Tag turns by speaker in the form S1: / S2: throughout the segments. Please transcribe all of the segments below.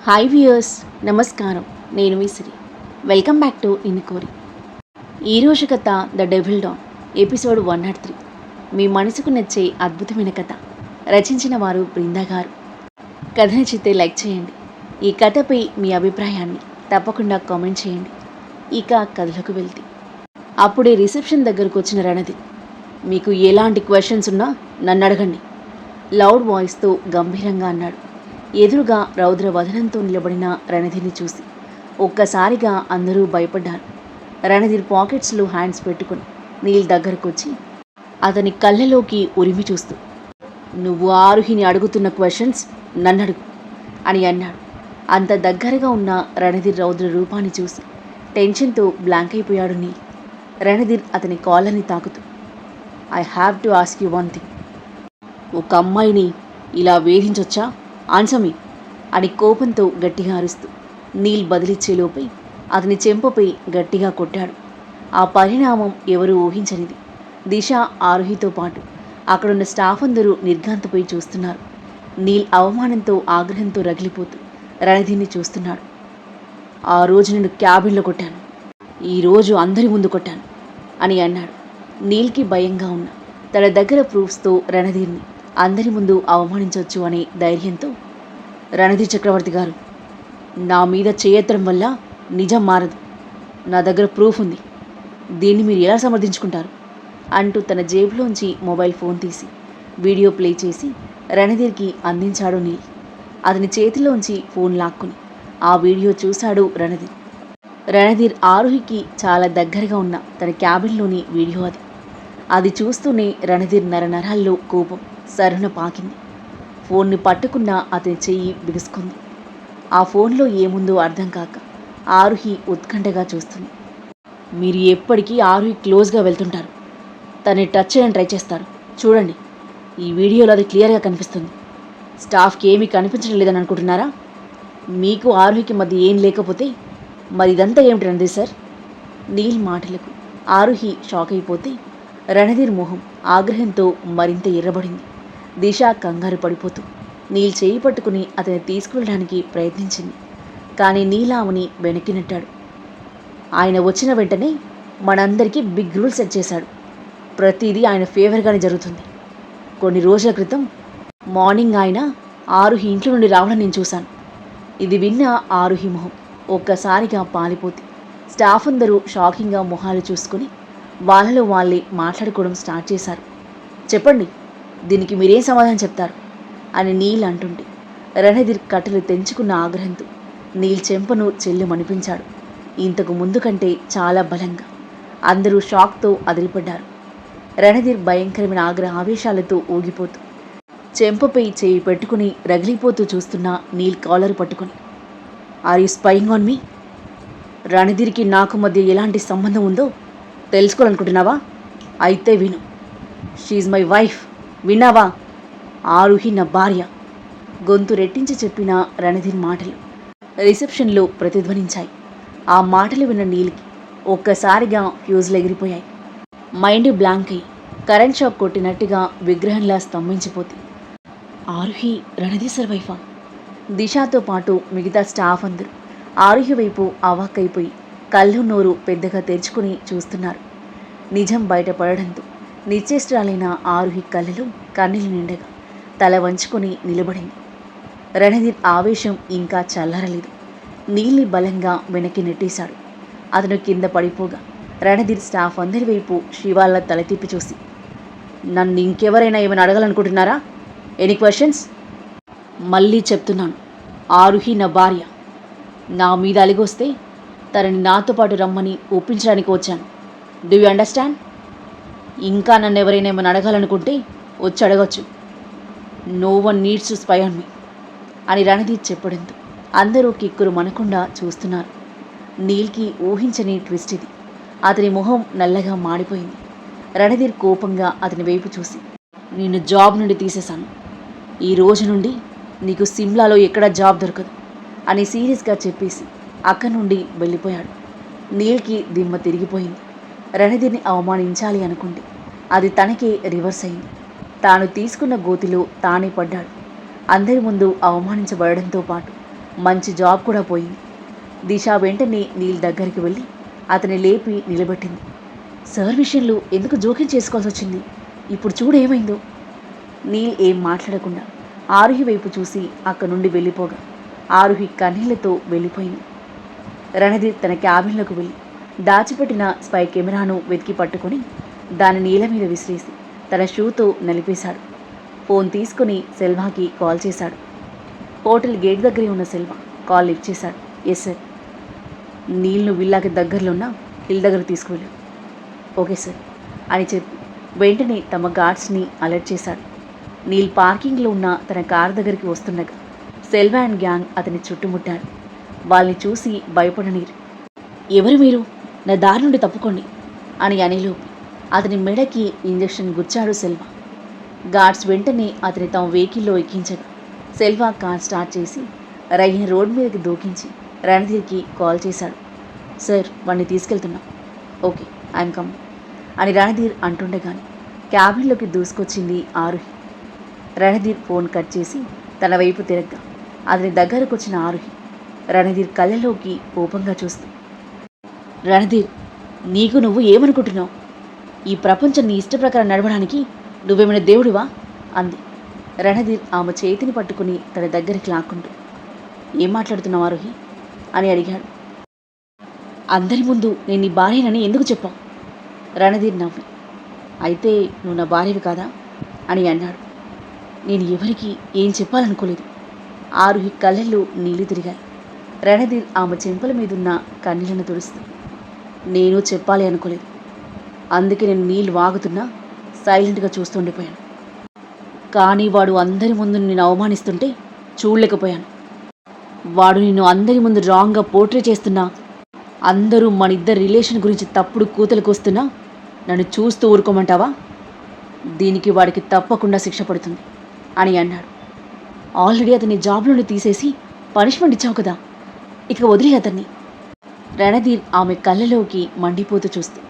S1: Hi viewers, నమస్కారం. నేను మీ సిరి. వెల్కమ్ బ్యాక్ టు ఇన్కోరి. ఈరోజు కథ ద డెవిల్ డాన్, ఎపిసోడ్ 103. మీ మనసుకు నచ్చే అద్భుతమైన కథ. రచించిన వారు బృందా గారు. కథ నచ్చితే లైక్ చేయండి. ఈ కథపై మీ అభిప్రాయాన్ని తప్పకుండా కామెంట్ చేయండి. ఇక కథలోకి వెళ్తే, అప్పుడే రిసెప్షన్ దగ్గరకు వచ్చిన రణదీప్, మీకు ఎలాంటి క్వశ్చన్స్ ఉన్నా నన్ను అడగండి, లౌడ్ వాయిస్తో గంభీరంగా అన్నాడు. ఎదురుగా రౌద్ర వదనంతో నిలబడిన రణధీర్ని చూసి ఒక్కసారిగా అందరూ భయపడ్డారు. రణధీర్ పాకెట్స్లో హ్యాండ్స్ పెట్టుకుని నీల్ దగ్గరకొచ్చి అతని కళ్ళలోకి ఉరిమి చూస్తూ, నువ్వు ఆరుహిని అడుగుతున్న క్వశ్చన్స్ నన్ను అడుగు అని అన్నాడు. అంత దగ్గరగా ఉన్న రణధీర్ రౌద్ర రూపాన్ని చూసి టెన్షన్తో బ్లాంక్ అయిపోయాడు నీల్. రణధీర్ అతని కాలర్ని తాకుతూ, I have to ask you one thing. ఒక అమ్మాయిని ఇలా వేధించొచ్చా? ఆన్సర్ మీ అని కోపంతో గట్టిగా అరుస్తూ నీల్ బదిలిచ్చేలోపై అతని చెంపపై గట్టిగా కొట్టాడు. ఆ పరిణామం ఎవరూ ఊహించనిది. దిశ, ఆరుహితో పాటు అక్కడున్న స్టాఫ్ అందరూ నిర్ఘాంతపోయి చూస్తున్నారు. నీల్ అవమానంతో ఆగ్రహంతో రగిలిపోతూ రణధీర్ని చూస్తున్నాడు. ఆ రోజు నేను క్యాబిన్లో కొట్టాను, ఈరోజు అందరి ముందు కొట్టాను అని అన్నాడు. నీల్కి భయంగా ఉన్న తన దగ్గర ప్రూఫ్స్తో రణధీర్ని అందరి ముందు అవమానించవచ్చు అనే ధైర్యంతో, రణధీర్ చక్రవర్తి గారు, నా మీద చేయెత్తడం వల్ల నిజం మారదు. నా దగ్గర ప్రూఫ్ ఉంది, దీన్ని మీరు ఎలా సమర్థించుకుంటారు అంటూ తన జేబులోంచి మొబైల్ ఫోన్ తీసి వీడియో ప్లే చేసి రణధీర్కి అందించాడు నీల్. అతని చేతిలోంచి ఫోన్ లాక్కుని ఆ వీడియో చూశాడు రణధీర్. రణధీర్ ఆరుహికి చాలా దగ్గరగా ఉన్న తన క్యాబిన్లోని వీడియో అది. అది చూస్తూనే రణధీర్ నరనరాల్లో కోపం సరున పాకింది. ఫోన్ని పట్టుకున్న అతని చెయ్యి బిగుసుకుంది. ఆ ఫోన్లో ఏముందో అర్థం కాక ఆరుహి ఉత్కంఠగా చూస్తుంది. మీరు ఎప్పటికీ ఆరుహి క్లోజ్గా వెళ్తుంటారు, తనని టచ్ చేయని ట్రై చేస్తారు. చూడండి, ఈ వీడియోలో అది క్లియర్గా కనిపిస్తుంది. స్టాఫ్కి ఏమీ కనిపించడం లేదని అనుకుంటున్నారా? మీకు ఆరుహికి మధ్య ఏం లేకపోతే మరి ఇదంతా ఏమిటి రణధీర్ సార్? నీల్ మాటలకు ఆరుహి షాక్ అయిపోతే రణధీర్ మొహం ఆగ్రహంతో మరింత ఎర్రబడింది. దిశ కంగారు పడిపోతూ నీల్ చేయి పట్టుకుని అతన్ని తీసుకువెళ్ళడానికి ప్రయత్నించింది. కానీ నీల్ ఆమెని వెనక్కి నెట్టాడు. ఆయన వచ్చిన వెంటనే మనందరికీ బిగ్ రూల్ సెట్ చేశాడు. ప్రతిదీ ఆయన ఫేవర్గానే జరుగుతుంది. కొన్ని రోజుల క్రితం మార్నింగ్ ఆయన ఆరుహి ఇంట్లో నుండి రావడం నేను చూశాను. ఇది విన్న ఆరుహి మొహం ఒక్కసారిగా పాలిపోతే స్టాఫ్ అందరూ షాకింగ్గా మొహాలు చూసుకుని వాళ్ళలో వాళ్ళే మాట్లాడుకోవడం స్టార్ట్ చేశారు. చెప్పండి, దీనికి మీరేం సమాధానం చెప్తారు అని నీల్ అంటుంటే రణధీర్ కట్టెలు తెంచుకున్న ఆగ్రహంతో నీల్ చెంపను చెల్లుమనిపించాడు. ఇంతకు ముందు కంటే చాలా బలంగా. అందరూ షాక్తో అదిరిపడ్డారు. రణధీర్ భయంకరమైన ఆవేశాలతో ఊగిపోతూ చెంపపై చేయి పెట్టుకుని రగిలిపోతూ చూస్తున్న నీల్ కాలర్ పట్టుకుని, are you spying on me? రణధీర్కి నాకు మధ్య ఎలాంటి సంబంధం ఉందో తెలుసుకోవాలనుకుంటున్నావా? అయితే విను. షీఈ్ మై వైఫ్, విన్నావా? ఆరుహి నా భార్య. గొంతు రెట్టించి చెప్పిన రణధీర్ మాటలు రిసెప్షన్లో ప్రతిధ్వనించాయి. ఆ మాటలు విన్న నీల్కి ఒక్కసారిగా ఫ్యూజులు ఎగిరిపోయాయి. మైండ్ బ్లాంక్ అయి కరెంట్ షాక్ కొట్టినట్టుగా విగ్రహంలా స్తంభించిపోతే, ఆరుహి రణధీర్ సార్ వైఫా? దిశతో పాటు మిగతా స్టాఫ్ అందరూ ఆరుహి వైపు అవాక్కైపోయి కళ్ళు నోరు పెద్దగా తెరుచుకుని చూస్తున్నారు. నిజం బయటపడడంతో నిశ్చేష్టురాలైన ఆరుహి కళ్ళలో కన్నీళ్లు నిండగా తల వంచుకొని నిలబడింది. రణధీర్ ఆవేశం ఇంకా చల్లారలేదు. నీల్ని బలంగా వెనక్కి నెట్టేశాడు. అతను కింద పడిపోగా రణధీర్ స్టాఫ్ అందరి వైపు శివాళ్ళ తల తిప్పి చూసి, నన్ను ఇంకెవరైనా ఏమైనా అడగాలనుకుంటున్నారా? Any questions? మళ్ళీ చెప్తున్నాను, ఆరుహి నా భార్య. నా మీద అలిగొస్తే తనని నాతో పాటు రమ్మని ఒప్పించడానికి వచ్చాను. Do you understand? ఇంకా నన్ను ఎవరైనా ఏమైనా అడగాలనుకుంటే వచ్చి అడగచ్చు. No one needs to spy on me అని రణధీర్ చెప్పడంతో అందరూ కిక్కురు మనకుండా చూస్తున్నారు. నీల్కి ఊహించని ట్విస్ట్ ఇది. అతని మొహం నల్లగా మాడిపోయింది. రణధీర్ కోపంగా అతని వైపు చూసి, నిన్ను జాబ్ నుండి తీసేశాను. ఈ రోజు నుండి నీకు సిమ్లాలో ఎక్కడా జాబ్ దొరకదు అని సీరియస్గా చెప్పేసి అక్కడి నుండి వెళ్ళిపోయాడు. నీల్కి దిమ్మ తిరిగిపోయింది. రణధీర్ని అవమానించాలి అనుకుంటే అది తనకే రివర్స్ అయింది. తాను తీసుకున్న గోతిలో తానే పడ్డాడు. అందరి ముందు అవమానించబడడంతో పాటు మంచి జాబ్ కూడా పోయింది. దిశ వెంటనే నీల్ దగ్గరికి వెళ్ళి అతని లేపి నిలబెట్టింది. సార్ విషయంలో ఎందుకు జోక్యం చేసుకోవాల్సి వచ్చింది? ఇప్పుడు చూడు ఏమైందో. నీల్ ఏం మాట్లాడకుండా ఆరుహి వైపు చూసి అక్కడి నుండి వెళ్ళిపోగా ఆరుహి కన్నీళ్లతో వెళ్ళిపోయింది. రణధీర్ తన క్యాబిన్లోకి వెళ్ళి దాచిపెట్టిన స్పై కెమెరాను వెతికి పట్టుకొని దాని నీళ్ళ మీద విసిరేసి తన షూతో నలిపేశాడు. ఫోన్ తీసుకుని సెల్వాకి కాల్ చేశాడు. హోటల్ గేట్ దగ్గరే ఉన్న సెల్వా కాల్ లిఫ్ట్ చేశాడు. Yes sir. నీల్ను విల్లాకి దగ్గరలో ఉన్న హిల్ దగ్గర తీసుకువెళ్ళాడు. ఓకే సార్ అని చెప్పి వెంటనే తమ గార్డ్స్ని అలర్ట్ చేశాడు. నీల్ పార్కింగ్లో ఉన్న తన కారు దగ్గరికి వస్తుండగా సెల్వా అండ్ గ్యాంగ్ అతని చుట్టుముట్టారు. వాళ్ళని చూసి భయపడనీరు. ఎవరు మీరు? నా దారి నుండి తప్పుకోండి అని అనేలోపు అతని మెడకి ఇంజెక్షన్ గుచ్చాడు సెల్వా. గార్డ్స్ వెంటనే అతని తమ వెహికల్లో ఎక్కించగా సెల్వా కార్ స్టార్ట్ చేసి రయ్యని రోడ్ మీదకి దూకించి రణధీర్కి కాల్ చేశాడు. సార్ వాడిని తీసుకెళ్తున్నాం. ఓకే ఐఎమ్ కమ్ అని రణధీర్ అంటుండగానే క్యాబిన్లోకి దూసుకొచ్చింది ఆరుహి. రణధీర్ ఫోన్ కట్ చేసి తన వైపు తిరగ్గా అతని దగ్గరకు వచ్చిన ఆరుహి రణధీర్ కళ్ళలోకి కోపంగా చూస్తూ, రణధీర్ నీకు నువ్వు ఏమనుకుంటున్నావు? ఈ ప్రపంచం నీ ఇష్ట ప్రకారం నడవడానికి నువ్వేమైనా దేవుడివా అంది. రణధీర్ ఆమె చేతిని పట్టుకుని తన దగ్గరికి లాక్కుంటూ, ఏం మాట్లాడుతున్నావు ఆరుహి అని అడిగాడు. అందరి ముందు నేను నీ భార్యనని ఎందుకు చెప్పావు? రణధీర్ నవ్వి, అయితే నువ్వు నా భార్యవి కాదా అని అన్నాడు. నేను ఎవరికి ఏం చెప్పాలనుకోలేదు. ఆరుహి కళ్ళల్లో నీళ్లు తిరిగాయి. రణధీర్ ఆమె చెంపల మీదున్న కన్నీళ్లను తుడుస్తూ, నేను చెప్పాలి అనుకోలేదు. అందుకే నేను నీళ్ళు వాగుతున్నా సైలెంట్గా చూస్తుండిపోయాను. కానీ వాడు అందరి ముందు నిన్ను అవమానిస్తుంటే చూడలేకపోయాను. వాడు నిన్ను అందరి ముందు రాంగ్గా పోర్ట్రే చేస్తున్నా, అందరూ మన ఇద్దరి రిలేషన్ గురించి తప్పుడు కూతలకు వస్తున్నా నన్ను చూస్తూ ఊరుకోమంటావా? దీనికి వాడికి తప్పకుండా శిక్ష పడుతుంది అని అన్నాడు. ఆల్రెడీ అతన్ని జాబ్ నుండి తీసేసి పనిష్మెంట్ ఇచ్చావు కదా, ఇక వదిలే అతన్ని. రణధీర్ ఆమె కళ్ళలోకి మండిపోతూ చూస్తూ,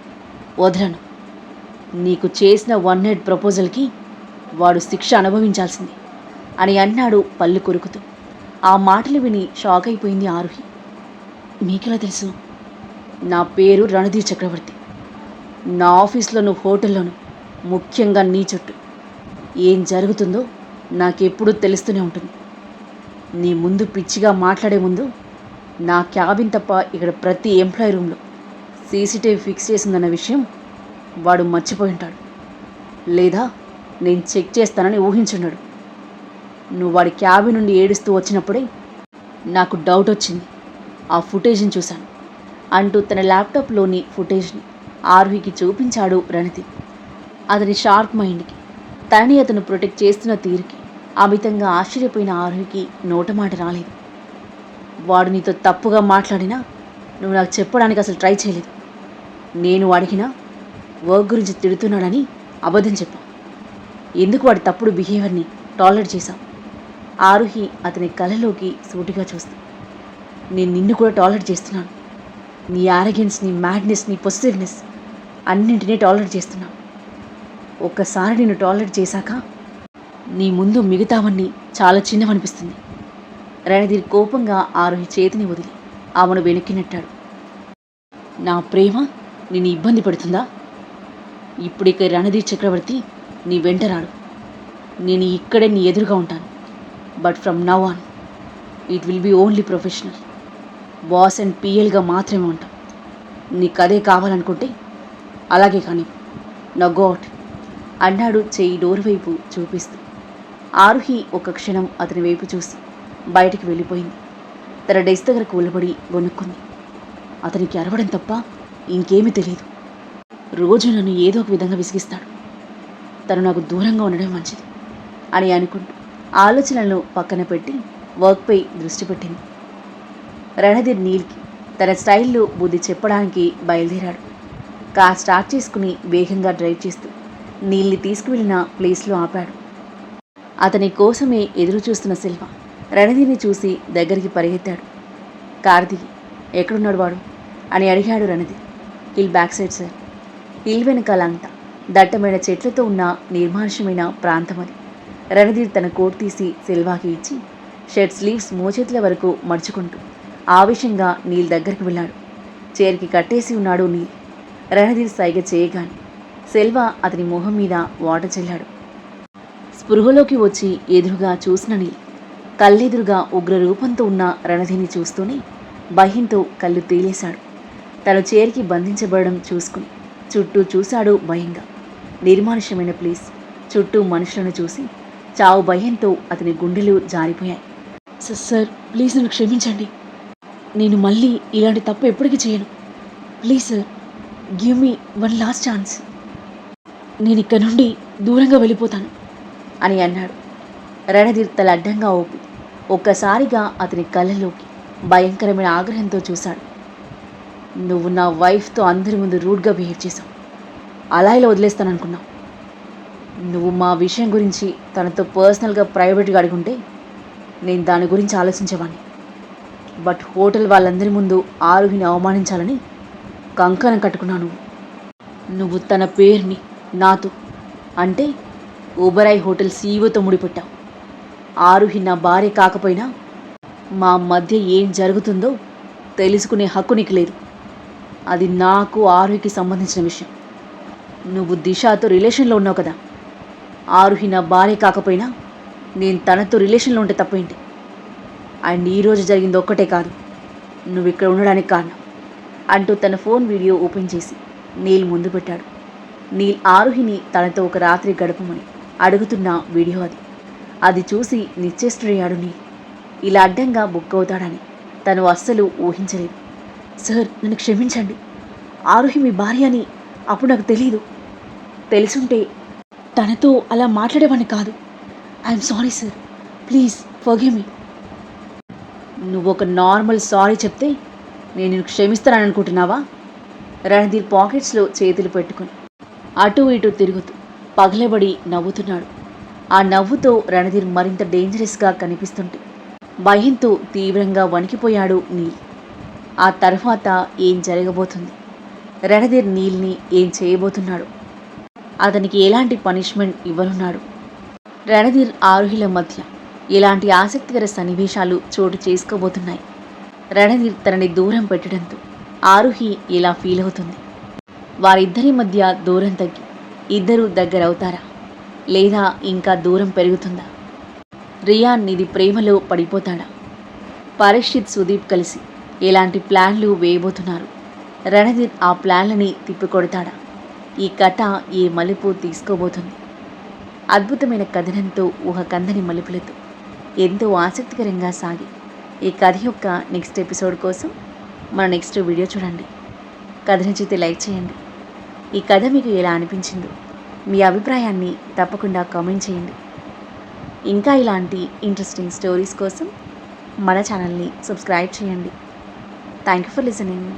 S1: వదలను. నీకు చేసిన 1 నైట్ ప్రపోజల్కి వాడు శిక్ష అనుభవించాల్సింది అని అన్నాడు పళ్ళు కొరుకుతూ. ఆ మాటలు విని షాక్ అయిపోయింది ఆరుహి. మీకెలా తెలుసు? నా పేరు రణధీర్ చక్రవర్తి. నా ఆఫీస్లోను హోటల్లోను ముఖ్యంగా నీ చుట్టూ ఏం జరుగుతుందో నాకెప్పుడూ తెలుస్తూనే ఉంటుంది. నీ ముందు పిచ్చిగా మాట్లాడే ముందు నా క్యాబిన్ తప్ప ఇక్కడ ప్రతి ఎంప్లాయీ రూమ్లో సీసీటీవీ ఫిక్స్ చేసిందన్న విషయం వాడు మర్చిపోయి ఉంటాడు, లేదా నేను చెక్ చేస్తానని ఊహించున్నాడు. నువ్వు వాడి క్యాబిన్ నుండి ఏడుస్తూ వచ్చినప్పుడే నాకు డౌట్ వచ్చింది. ఆ ఫుటేజ్ని చూశాను అంటూ తన ల్యాప్టాప్లోని ఫుటేజ్ని ఆరుహికి చూపించాడు రణధీర్. అతని షార్ప్ మైండ్కి, తనని అతను ప్రొటెక్ట్ చేస్తున్న తీరుకి అమితంగా ఆశ్చర్యపోయిన ఆరుహికి నోటమాట రాలేదు. వాడు నీతో తప్పుగా మాట్లాడినా నువ్వు నాకు చెప్పడానికి అసలు ట్రై చేయలేదు. నేను అడిగినా వర్క్ గురించి తిడుతున్నాడని అబద్ధం చెప్పావు. ఎందుకు వాడి తప్పుడు బిహేవియర్ని టాలరేట్ చేశావు? ఆరుహి అతని కళ్ళలోకి సూటిగా చూస్తూ, నేను నిన్ను కూడా టాలరేట్ చేస్తున్నాను. నీ యారగెన్స్, నీ మ్యాడ్నెస్, నీ పొసెసివ్నెస్ అన్నింటినీ టాలరేట్ చేస్తున్నావు. ఒక్కసారి నిన్ను టాలరేట్ చేశాక నీ ముందు మిగతావన్నీ చాలా చిన్నవనిపిస్తుంది. రణధీర్ కోపంగా ఆరుహి చేతిని వదిలి ఆమెను వెనక్కి నెట్టాడు. నా ప్రేమ నిన్ను ఇబ్బంది పెడుతుందా? ఇప్పుడిక రణధీర్ చక్రవర్తి నీ వెంటరాడు. నేను ఇక్కడే నీ ఎదురుగా ఉంటాను. But from now on it will be only professional. Boss and పిఎల్గా మాత్రమే ఉంటాం. నీకు అదే కావాలనుకుంటే అలాగే కానీ నా గాడ్ అన్నాడు చెయ్యి డోర్ వైపు చూపిస్తూ. ఆరుహి ఒక క్షణం అతని వైపు చూసి బయటికి వెళ్ళిపోయింది. తన డెస్క్ దగ్గర కూలబడి గొనుక్కుంది. అతనికి అరవడం తప్ప ఇంకేమీ తెలియదు. రోజు నన్ను ఏదో ఒక విధంగా విసిగిస్తాడు. తను నాకు దూరంగా ఉండడం మంచిది అని అనుకుంటూ ఆలోచనలను పక్కన పెట్టి వర్క్పై దృష్టి పెట్టింది. రణధీర్ నీల్కి తన స్టైల్లో బుద్ధి చెప్పడానికి బయలుదేరాడు. కార్ స్టార్ట్ చేసుకుని వేగంగా డ్రైవ్ చేస్తూ నీల్ని తీసుకువెళ్ళిన ప్లేస్లో ఆపాడు. అతని కోసమే ఎదురు చూస్తున్న శిల్వ రణధీర్ని చూసి దగ్గరికి పరిగెత్తాడు. కార్ దిగి, ఎక్కడున్నాడు వాడు అని అడిగాడు Ranadheer. Hill back side sir. Hill వెనకాలంతా దట్టమైన చెట్లతో ఉన్న నిర్మానుష్యమైన ప్రాంతం అది. రణధీర్ తన కోట్ తీసి శిల్వాకి ఇచ్చి షర్ట్ స్లీవ్స్ మోచేతుల వరకు మడుచుకుంటూ ఆవేశంగా నీల్ దగ్గరికి వెళ్ళాడు. చైర్కి కట్టేసి ఉన్నాడు నీల్. రణధీర్ సైగ చేయగానే సెల్వ అతని మొహం మీద వాటర్ చల్లాడు. స్పృహలోకి వచ్చి ఎదురుగా చూసిన నీల్ కళ్ళెదురుగా ఉగ్ర రూపంతో ఉన్న రణధీర్ని చూస్తూనే భయంతో కళ్ళు తేలేశాడు. తను చైర్కి బంధించబడడం చూసుకుని చుట్టూ చూశాడు భయంగా. నిర్మానుష్యమైన ప్లేస్, చుట్టూ మనుషులను చూసి చావు భయంతో అతని గుండెలు జారిపోయాయి. సార్ ప్లీజ్ నన్ను క్షమించండి. నేను మళ్ళీ ఇలాంటి తప్పు ఎప్పటికీ చేయను. Please sir, give me one last chance. నేను ఇక్కడ నుండి దూరంగా వెళ్ళిపోతాను అని అన్నాడు. రణధీర్ తల అడ్డంగా ఊపి ఒక్కసారిగా అతని కళ్ళలోకి భయంకరమైన ఆగ్రహంతో చూశాడు. నువ్వు నా వైఫ్తో అందరి ముందు రూడ్గా బిహేవ్ చేశావు. అలా ఇలా వదిలేస్తాననుకున్నావు. నువ్వు మా విషయం గురించి తనతో పర్సనల్గా ప్రైవేట్గా అడుగుంటే నేను దాని గురించి ఆలోచించేవాడిని. బట్ హోటల్ వాళ్ళందరి ముందు ఆరుహిని అవమానించాలని కంకణం కట్టుకున్నాను. నువ్వు తన పేరుని నాతో అంటే ఓబరాయ్ హోటల్ సీఈఓతో ముడిపెట్టావు. ఆరుహి నా భార్య కాకపోయినా మా మధ్య ఏం జరుగుతుందో తెలుసుకునే హక్కు నీకు లేదు. అది నాకు ఆరుహికి సంబంధించిన విషయం. నువ్వు దిశాతో రిలేషన్లో ఉన్నావు కదా. ఆరుహి నా భార్య కాకపోయినా నేను తనతో రిలేషన్లో ఉంటే తప్పేంటి? అండ్ ఈరోజు జరిగింది ఒక్కటే కాదు నువ్వు ఇక్కడ ఉండడానికి కారణం అంటూ తన ఫోన్ వీడియో ఓపెన్ చేసి నీల్ ముందు పెట్టాడు. నీల్ ఆరుహిని తనతో ఒక రాత్రి గడపమని అడుగుతున్న వీడియో అది. అది చూసి నిశ్చేష్టుడయ్యాడు నీల్. ఇలా అడ్డంగా బుక్ అవుతాడని తను అస్సలు ఊహించలేదు. సార్ నన్ను క్షమించండి. ఆరుహి మీ భార్య అని అప్పుడు నాకు తెలీదు. తెలుసుంటే తనతో అలా మాట్లాడేవాడిని కాదు. I'm sorry sir, please forgive me. నువ్వు ఒక నార్మల్ సారీ చెప్తే నేను నిన్ను క్షమిస్తానని అనుకుంటున్నావా? రణధీర్ పాకెట్స్లో చేతులు పెట్టుకుని అటు ఇటు తిరుగుతూ పగలబడి నవ్వుతున్నాడు. ఆ నవ్వుతో రణధీర్ మరింత డేంజరస్గా కనిపిస్తుంటే భయంతో తీవ్రంగా వణికిపోయాడు నీల్. ఆ తర్వాత ఏం జరగబోతుంది? రణధీర్ నీల్ని ఏం చేయబోతున్నాడు? అతనికి ఎలాంటి పనిష్మెంట్ ఇవ్వనున్నాడు? రణధీర్ ఆరుహిల మధ్య ఎలాంటి ఆసక్తికర సన్నివేశాలు చోటు చేసుకోబోతున్నాయి? రణధీర్ తనని దూరం పెట్టడంతో ఆరుహి ఎలా ఫీల్ అవుతుంది? వారిద్దరి మధ్య దూరం తగ్గి ఇద్దరూ దగ్గరవుతారా, లేదా ఇంకా దూరం పెరుగుతుందా? రియాన్ నిధి ప్రేమలో పడిపోతాడా? పరీక్షిత్ సుదీప్ కలిసి ఎలాంటి ప్లాన్లు వేయబోతున్నారు? రణధీర్ ఆ ప్లాన్లని తిప్పికొడతాడా? ఈ కథ ఏ మలుపు తీసుకోబోతుంది? అద్భుతమైన కథనంతో ఊహకందని మలుపులతో ఎంతో ఆసక్తికరంగా సాగి ఈ కథ యొక్క నెక్స్ట్ ఎపిసోడ్ కోసం మన నెక్స్ట్ వీడియో చూడండి. కథ నచ్చితే లైక్ చేయండి. ఈ కథ మీకు ఎలా అనిపించిందో మీ అభిప్రాయాన్ని తప్పకుండా కామెంట్ చేయండి. ఇంకా ఇలాంటి ఇంట్రెస్టింగ్ స్టోరీస్ కోసం మన ఛానల్ని సబ్స్క్రైబ్ చేయండి. Thank you for listening.